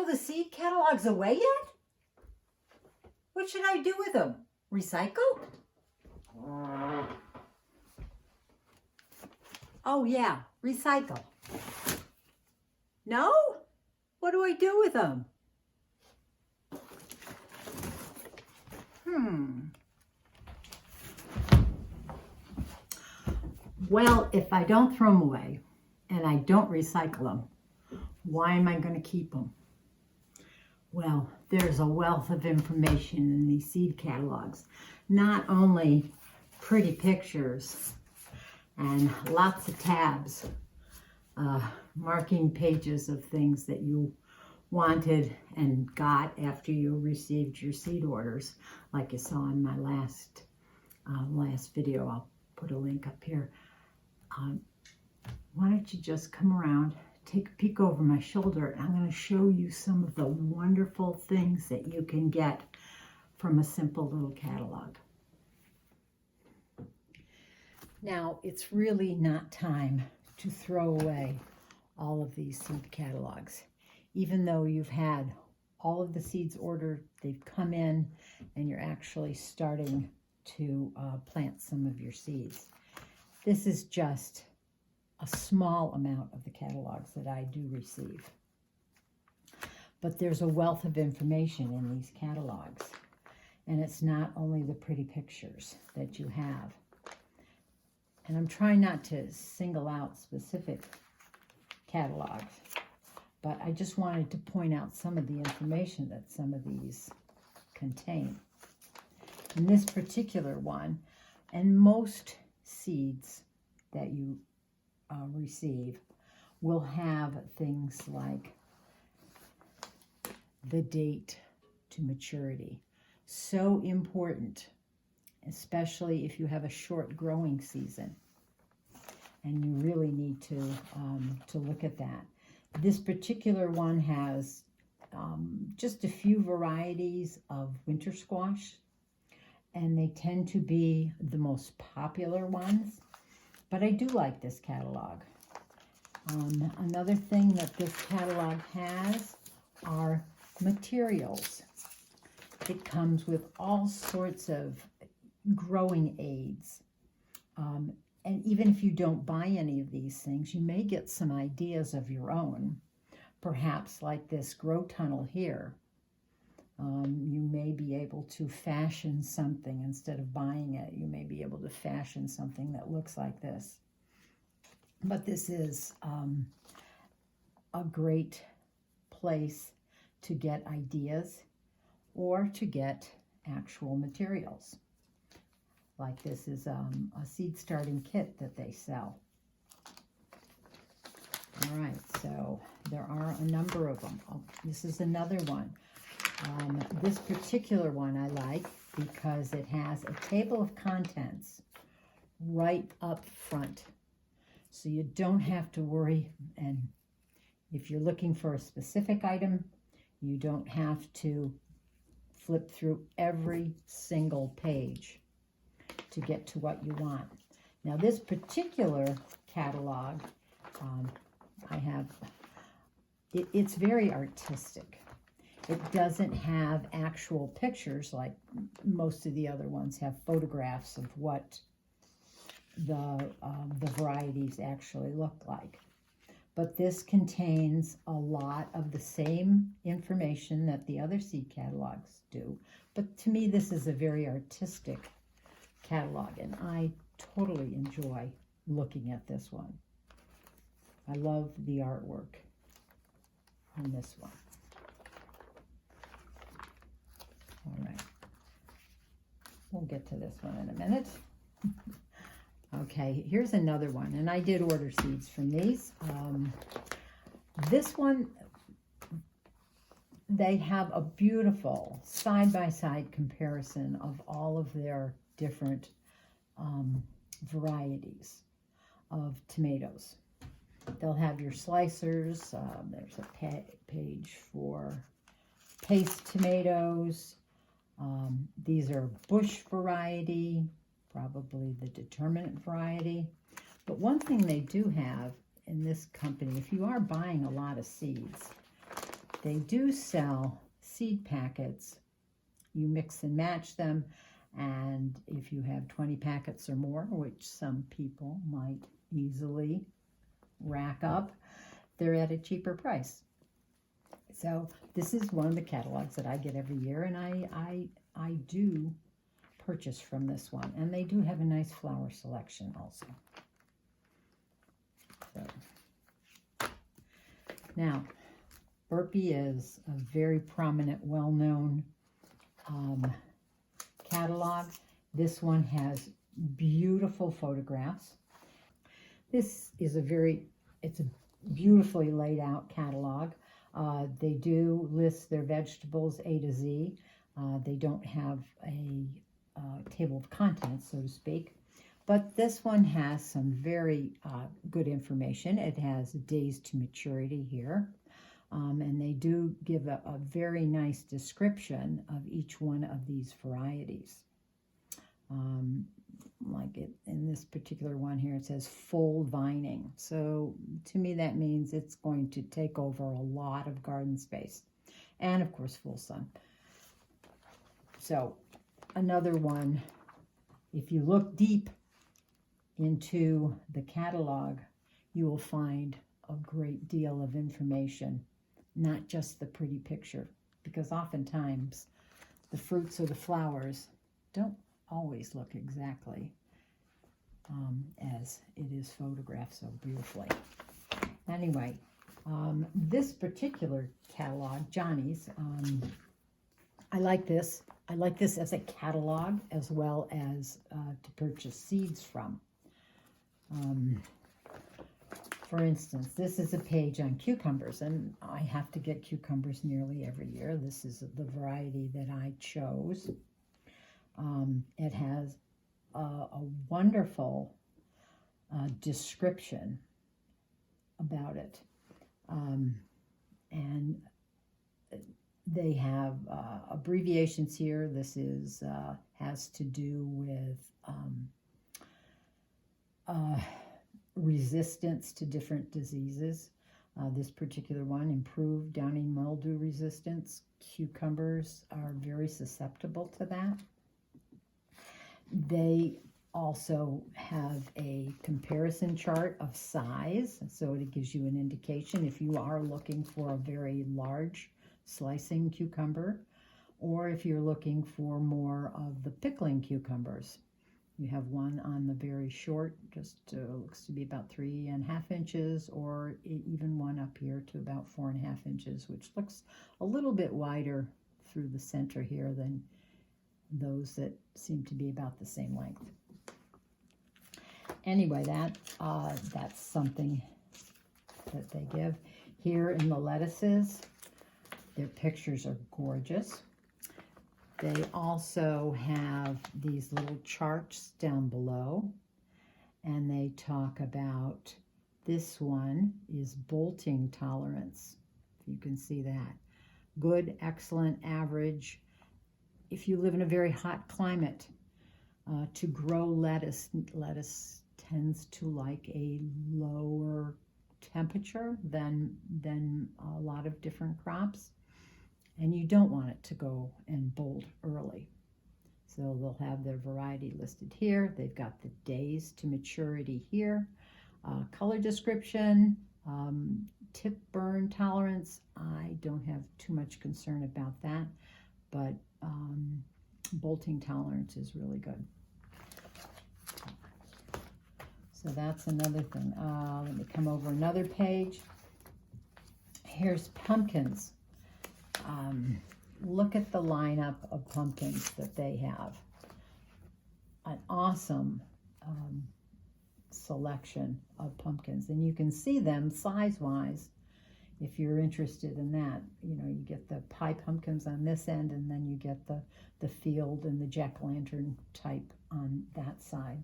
throw the seed catalogs away yet? What should I do with them? Recycle? Oh yeah, recycle. No? What do I do with them? Well, if I don't throw them away and I don't recycle them, why am I going to keep them? Well, there's a wealth of information in these seed catalogs. Not only pretty pictures and lots of tabs, marking pages of things that you wanted and got after you received your seed orders, like you saw in my last video. I'll put a link up here. Why don't you just come around, take a peek over my shoulder, and I'm going to show you some of the wonderful things that you can get from a simple little catalog. Now, it's really not time to throw away all of these seed catalogs. Even though you've had all of the seeds ordered, they've come in, and you're actually starting to plant some of your seeds. This is just a small amount of the catalogs that I do receive. But there's a wealth of information in these catalogs. And it's not only the pretty pictures that you have. And I'm trying not to single out specific catalogs, but I just wanted to point out some of the information that some of these contain. In this particular one, and most seeds that you receive will have things like the date to maturity. So important, especially if you have a short growing season, and you really need to look at that. This particular one has just a few varieties of winter squash, and they tend to be the most popular ones, but I do like this catalog. Another thing that this catalog has are materials. It comes with all sorts of growing aids. And even if you don't buy any of these things, you may get some ideas of your own. Perhaps like this grow tunnel here. You may be able to fashion something instead of buying it. You may be able to fashion something that looks like this. But this is a great place to get ideas or to get actual materials. Like this is a seed starting kit that they sell. All right, so there are a number of them. Oh, this is another one. This particular one I like because it has a table of contents right up front. So you don't have to worry, and if you're looking for a specific item, you don't have to flip through every single page to get to what you want. Now this particular catalog, it's very artistic. It doesn't have actual pictures like most of the other ones have photographs of what the varieties actually look like. But this contains a lot of the same information that the other seed catalogs do. But to me, this is a very artistic catalog, and I totally enjoy looking at this one. I love the artwork on this one. All right, we'll get to this one in a minute. Okay, here's another one, and I did order seeds from these. This one, they have a beautiful side-by-side comparison of all of their different varieties of tomatoes. They'll have your slicers. There's a page for paste tomatoes. These are bush variety, probably the determinate variety. But one thing they do have in this company, if you are buying a lot of seeds, They do sell seed packets. You mix and match them, and if you have 20 packets or more, which some people might easily rack up, they're at a cheaper price. So this is one of the catalogs that I get every year, and I do purchase from this one. And they do have a nice flower selection also. So, now, Burpee is a very prominent, well-known catalog. This one has beautiful photographs. This is it's a beautifully laid out catalog. They do list their vegetables A to Z. They don't have a table of contents, so to speak. But this one has some very good information. It has days to maturity here. And they do give a very nice description of each one of these varieties. Like in this particular one here, it says full vining. So to me, that means it's going to take over a lot of garden space. And of course, full sun. So another one, if you look deep into the catalog, you will find a great deal of information, not just the pretty picture, because oftentimes the fruits or the flowers don't always look exactly as it is photographed so beautifully. Anyway, this particular catalog, Johnny's, I like this. I like this as a catalog as well as to purchase seeds from. For instance, this is a page on cucumbers, and I have to get cucumbers nearly every year. This is the variety that I chose. It has a wonderful description about it. And they have abbreviations here. This is has to do with resistance to different diseases. This particular one, improved downy mildew resistance. Cucumbers are very susceptible to that. They also have a comparison chart of size, so it gives you an indication if you are looking for a very large slicing cucumber, or if you're looking for more of the pickling cucumbers. You have one on the very short, just looks to be about 3.5 inches, or even one up here to about 4.5 inches, which looks a little bit wider through the center here than those that seem to be about the same length. Anyway, that's something that they give. Here in the lettuces, their pictures are gorgeous. They also have these little charts down below, and they talk about, this one is bolting tolerance. You can see that. Good, excellent, average. If you live in a very hot climate, to grow lettuce tends to like a lower temperature than a lot of different crops. And you don't want it to go and bolt early. So they'll have their variety listed here. They've got the days to maturity here. Color description, tip burn tolerance. I don't have too much concern about that, but bolting tolerance is really good. So that's another thing. Let me come over another page. Here's pumpkins. Look at the lineup of pumpkins that they have. An awesome selection of pumpkins, and you can see them size-wise if you're interested in that. You know, you get the pie pumpkins on this end, and then you get the field and the jack-o'-lantern type on that side.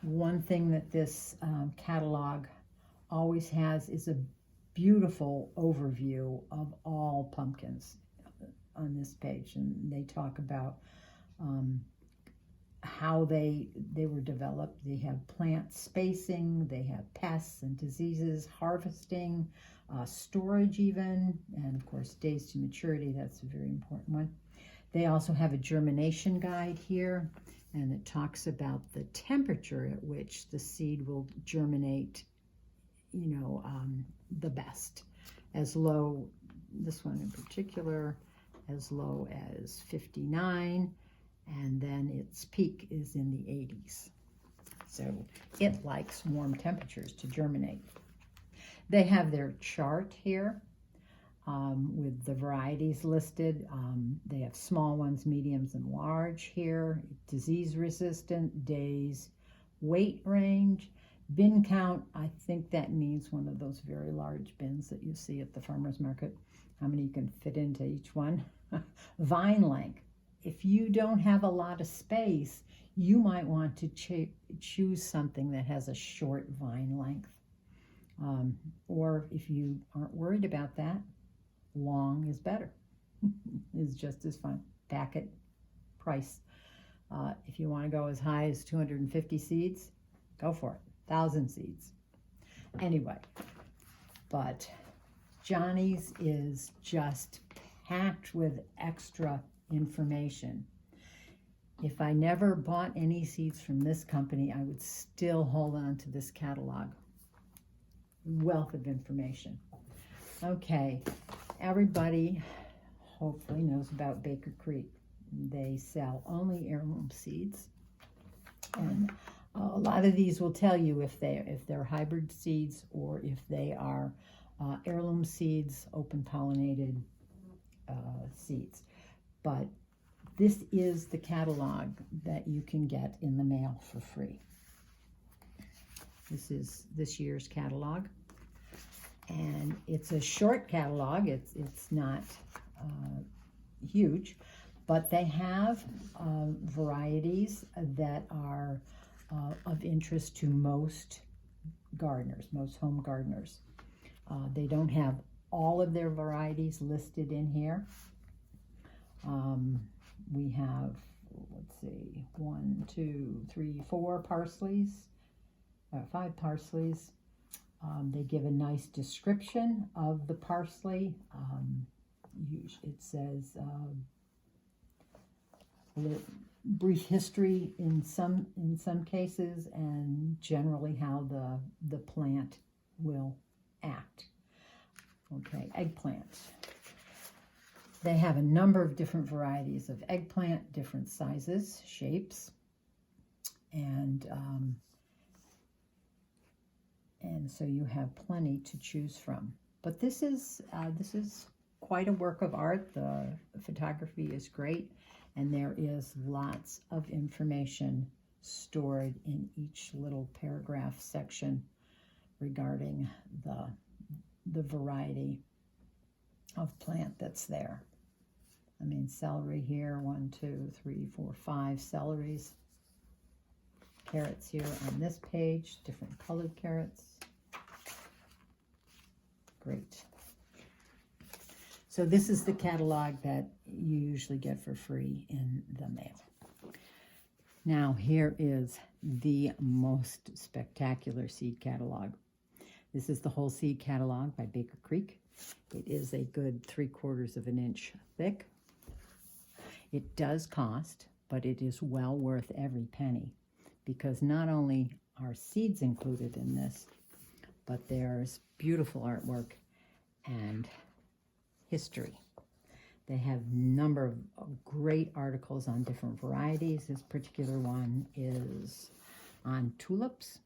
One thing that this catalog always has is a beautiful overview of all pumpkins on this page, and they talk about how they were developed. They have plant spacing, they have pests and diseases, harvesting, storage even, and of course days to maturity. That's a very important one. They also have a germination guide here, and it talks about the temperature at which the seed will germinate, the best. As low, this one in particular, as low as 59, and then its peak is in the 80s. So it likes warm temperatures to germinate. They have their chart here with the varieties listed. They have small ones, mediums, and large here. Disease resistant, days, weight range, bin count. I think that means one of those very large bins that you see at the farmer's market. How many you can fit into each one. Vine length. If you don't have a lot of space, you might want to choose something that has a short vine length. Or if you aren't worried about that, long is better. Is just as fun. Packet price. If you want to go as high as 250 seeds, go for it. 1,000 seeds. Anyway, but Johnny's is just packed with extra information. If I never bought any seeds from this company, I would still hold on to this catalog. Wealth of information. Okay, everybody hopefully knows about Baker Creek. They sell only heirloom seeds, and a lot of these will tell you if they're hybrid seeds or if they are heirloom seeds, open pollinated seeds. But this is the catalog that you can get in the mail for free. This is this year's catalog, and it's a short catalog. It's not huge, but they have varieties that are of interest to most gardeners, most home gardeners. They don't have all of their varieties listed in here. We have, let's see, 1, 2, 3, 4 parsleys, 5 parsleys. They give a nice description of the parsley. It says brief history in some cases, and generally how the plant will act. Okay, eggplant. They have a number of different varieties of eggplant, different sizes, shapes, and so you have plenty to choose from. But this is quite a work of art. The photography is great, and there is lots of information stored in each little paragraph section regarding the variety of plant that's there. I mean, celery here, 1, 2, 3, 4, 5 celeries. Carrots here on this page, different colored carrots. Great. So this is the catalog that you usually get for free in the mail. Now here is the most spectacular seed catalog. This is the whole seed catalog by Baker Creek. It is a good 3/4 of an inch thick. It does cost, but it is well worth every penny, because not only are seeds included in this, but there's beautiful artwork and history. They have a number of great articles on different varieties. This particular one is on tulips.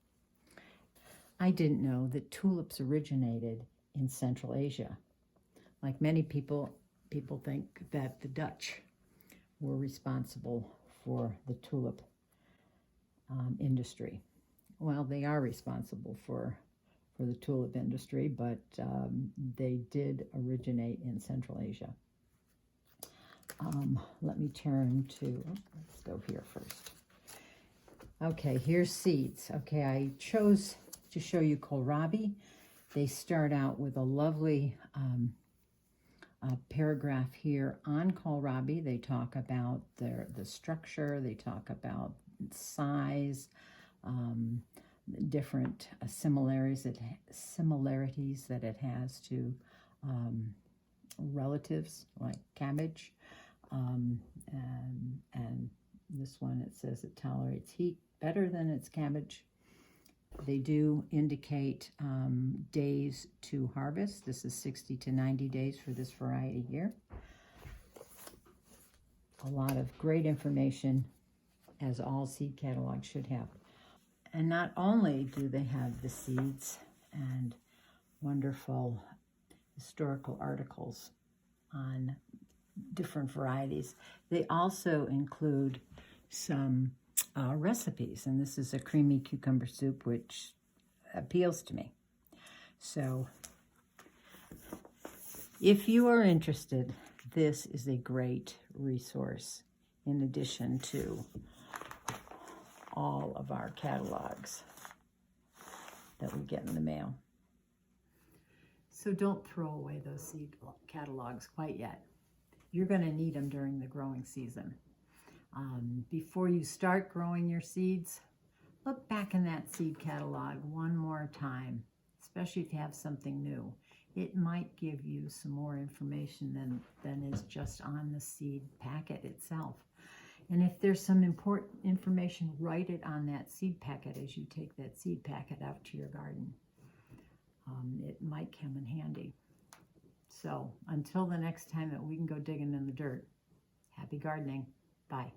I didn't know that tulips originated in Central Asia. Like many people think that the Dutch were responsible for the tulip industry. Well, they are responsible for the tulip industry, but they did originate in Central Asia. Let me turn to, let's go here first. Okay, here's seeds. Okay, I chose to show you kohlrabi. They start out with a lovely paragraph here on kohlrabi. They talk about the structure. They talk about size, different similarities that it has to relatives like cabbage. And this one, it says it tolerates heat better than its cabbage. They do indicate days to harvest. This is 60 to 90 days for this variety here. A lot of great information, as all seed catalogs should have. And not only do they have the seeds and wonderful historical articles on different varieties, they also include some recipes. And this is a creamy cucumber soup, which appeals to me. So if you are interested, this is a great resource in addition to all of our catalogs that we get in the mail. So don't throw away those seed catalogs quite yet. You're going to need them during the growing season. Before you start growing your seeds, look back in that seed catalog one more time, especially if you have something new. It might give you some more information than is just on the seed packet itself. And if there's some important information, write it on that seed packet as you take that seed packet out to your garden. It might come in handy. So until the next time that we can go digging in the dirt, happy gardening. Bye.